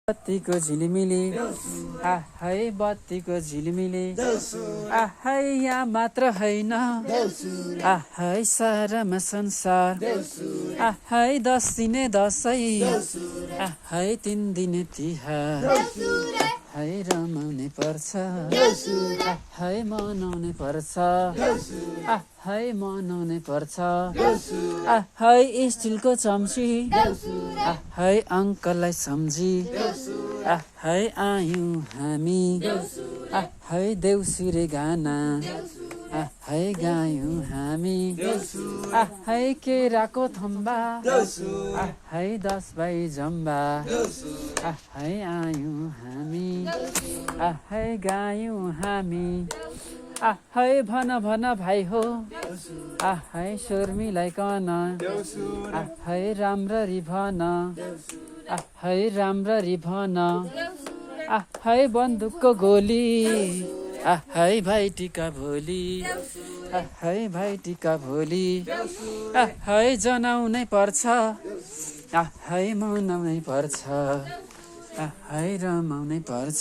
बत्तीको झिलिमिली है बत्तीको झिलिमिली है यहाँ मात्र होइन है सारामा संसार है 10 दिने दसैँ है 3 दिने तिहार है रमाउने पर्छ है मनाउने पर्छ है मनाउने पर्छ है स्टिलको चम्ची है अङ्कललाई सम्झी है आयौँ हामी है देउसिरे गाना है गायौँ हामी है केराको थम्बा है 10 बाई जम्बा है आयौँ हामी है गायौँ हामी है भन भन भाइ हो है शर्मीलाई कन है राम्ररी भन है राम्ररी भन है बन्दुकको गोली है भाइ टिका भोलि है भाइ टिका भोलि है जनाउनै पर्छ है मनाउनै पर्छ है रमाउनै पर्छ।